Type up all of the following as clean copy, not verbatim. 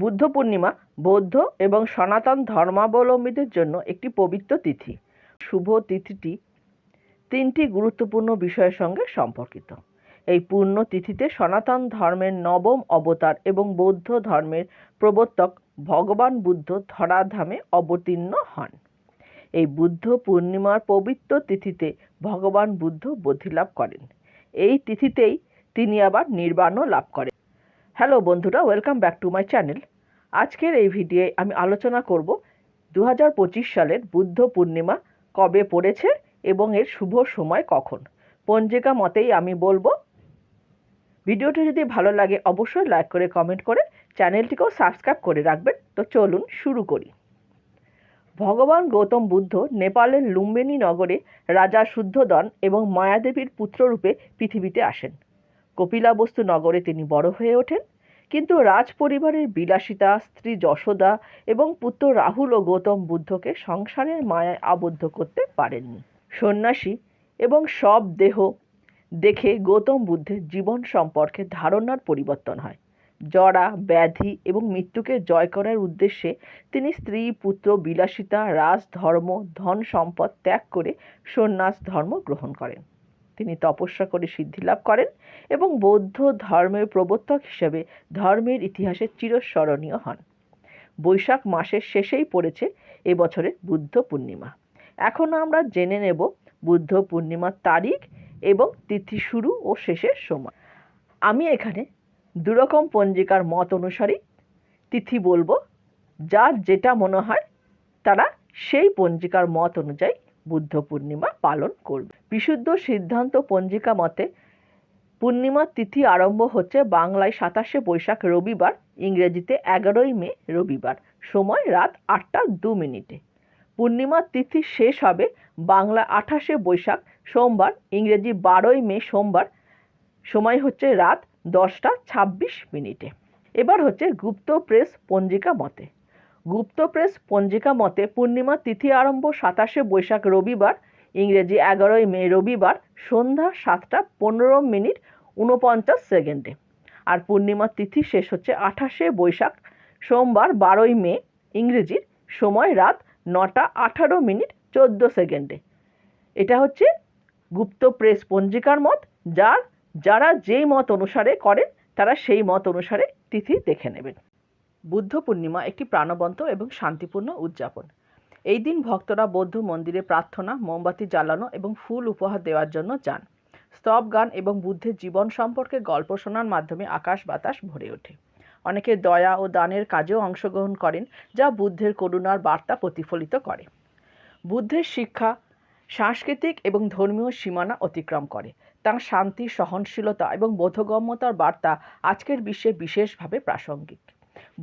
বুদ্ধ পূর্ণিমা বৌদ্ধ এবং সনাতন ধর্মাবলম্বীদের জন্য একটি পবিত্র তিথি। শুভ তিথিটি তিনটি গুরুত্বপূর্ণ বিষয়ের সঙ্গে সম্পর্কিত। এই পূর্ণ তিথিতে সনাতন ধর্মের নবম অবতার এবং বৌদ্ধ ধর্মের প্রবর্তক ভগবান বুদ্ধ ধরাধামে অবতীর্ণ হন। এই বুদ্ধ পূর্ণিমার পবিত্র তিথিতে ভগবান বুদ্ধ বোধিলাভ করেন। এই তিথিতেই তিনি আবার নির্বাণও লাভ করেন। হ্যালো বন্ধুরা, welcome back to my channel. আজকের এই ভিডিওয়ে আমি আলোচনা করব 2025 সালের বুদ্ধ পূর্ণিমা কবে পড়েছে এবং এর শুভ সময় কখন। পঞ্জিকা মতেই আমি বলবো। ভিডিওটি যদি ভালো লাগে অবশ্যই লাইক করে কমেন্ট করে চ্যানেলটিকেও সাবস্ক্রাইব করে রাখবেন। তো চলুন শুরু করি। ভগবান গৌতম বুদ্ধ নেপালের লুম্বিনী নগরে রাজা শুদ্ধোদন এবং মায়াদেবীর পুত্ররূপে পৃথিবীতে আসেন। কপিলাবস্তু নগরে তিনি বড় হয়ে ওঠেন, কিন্তু রাজ পরিবারের বিলাসিতা, স্ত্রী যশোদা এবং পুত্র রাহুল ও গৌতম বুদ্ধকে সংসারের মায়ায় আবদ্ধ করতে পারেননি। সন্ন্যাসী এবং সব দেহ দেখে গৌতম বুদ্ধের জীবন সম্পর্কে ধারণার পরিবর্তন হয়। জরা, ব্যাধি এবং মৃত্যুকে জয় করার উদ্দেশ্যে তিনি স্ত্রী, পুত্র, বিলাসিতা, রাজধর্ম, ধন সম্পদ ত্যাগ করে সন্ন্যাস ধর্ম গ্রহণ করেন। তিনি তপস্যা করে সিদ্ধিলাভ করেন এবং বৌদ্ধ ধর্মের প্রবর্তক হিসেবে ধর্মের ইতিহাসে চিরস্মরণীয় হন। বৈশাখ মাসের শেষেই পড়েছে এবছরের বুদ্ধ পূর্ণিমা। এখন আমরা জেনে নেব বুদ্ধ পূর্ণিমার তারিখ এবং তিথি শুরু ও শেষের সময়। আমি এখানে দুরকম পঞ্জিকার মত অনুসারেই তিথি বলবো। যার যেটা মনে হয় তারা সেই পঞ্জিকার মত অনুযায়ী বুদ্ধ পূর্ণিমা পালন করবে। বিশুদ্ধ সিদ্ধান্ত পঞ্জিকা মতে পূর্ণিমার তিথি আরম্ভ হচ্ছে বাংলায় 27শে বৈশাখ রবিবার, ইংরেজিতে 11ই মে রবিবার, সময় রাত 8টা 2 মিনিটে। পূর্ণিমার তিথি শেষ হবে বাংলা 28শে বৈশাখ সোমবার, ইংরেজি 12ই মে সোমবার, সময় হচ্ছে রাত 10টা 26 মিনিটে। এবার হচ্ছে গুপ্ত প্রেস পঞ্জিকা মতে। গুপ্ত প্রেস পঞ্জিকা মতে পূর্ণিমার তিথি আরম্ভ 27শে বৈশাখ রবিবার, ইংরেজি 11ই মে রবিবার, সন্ধ্যা 7টা 15 মিনিট 49 সেকেন্ডে। আর পূর্ণিমার তিথি শেষ হচ্ছে 28শে বৈশাখ সোমবার 12ই মে, ইংরেজির সময় রাত 9টা 18 মিনিট 14 সেকেন্ডে। এটা হচ্ছে গুপ্ত প্রেস পঞ্জিকার মত। যারা যেই মত অনুসারে করেন তারা সেই মত অনুসারে তিথি দেখে নেবেন। বুদ্ধ পূর্ণিমা একটি প্রাণবন্ত এবং শান্তিপূর্ণ উদযাপন। এই দিন ভক্তরা বৌদ্ধ মন্দিরে প্রার্থনা, মোমবাতি জ্বালানো এবং ফুল উপহার দেওয়ার জন্য যান। স্তব গান এবং বুদ্ধের জীবন সম্পর্কে গল্প শোনার মাধ্যমে আকাশ বাতাস ভরে ওঠে। অনেকে দয়া ও দানের কাজেও অংশগ্রহণ করেন, যা বুদ্ধের করুণার বার্তা প্রতিফলিত করে। বুদ্ধের শিক্ষা সাংস্কৃতিক এবং ধর্মীয় সীমানা অতিক্রম করে। তাঁর শান্তি, সহনশীলতা এবং বোধগম্যতার বার্তা আজকের বিশ্বে বিশেষভাবে প্রাসঙ্গিক।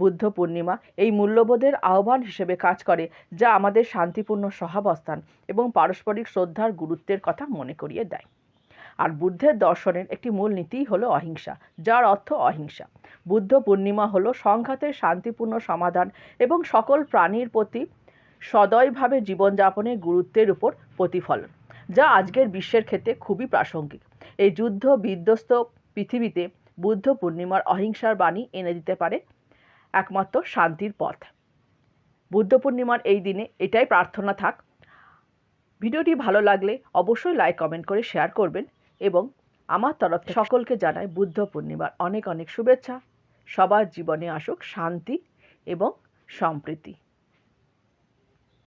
বুদ্ধ পূর্ণিমা এই মূল্যবোধের আহ্বান হিসেবে কাজ করে, যা আমাদের শান্তিপূর্ণ সহাবস্থান এবং পারস্পরিক শ্রদ্ধার গুরুত্বের কথা মনে করিয়ে দেয়। আর বুদ্ধের দর্শনের একটি মূল নীতিই হলো অহিংসা, যার অর্থ অহিংসা। বুদ্ধ পূর্ণিমা হলো সংঘাতের শান্তিপূর্ণ সমাধান এবং সকল প্রাণীর প্রতি সদয়ভাবে জীবনযাপনের গুরুত্বের উপর প্রতিফলন, যা আজকের বিশ্বের ক্ষেত্রে খুবই প্রাসঙ্গিক। এই যুদ্ধ বিধ্বস্ত পৃথিবীতে বুদ্ধ পূর্ণিমার অহিংসার বাণী এনে দিতে পারে একমাত্র শান্তির পথ। বুদ্ধ পূর্ণিমার এই দিনে এটাই প্রার্থনা থাক। ভিডিওটি ভালো লাগলে অবশ্যই লাইক, কমেন্ট করে শেয়ার করবেন এবং আমার তরফ থেকে সকলকে জানাই বুদ্ধ পূর্ণিমার অনেক অনেক শুভেচ্ছা। সবার জীবনে আসুক শান্তি এবং সম্প্রীতি।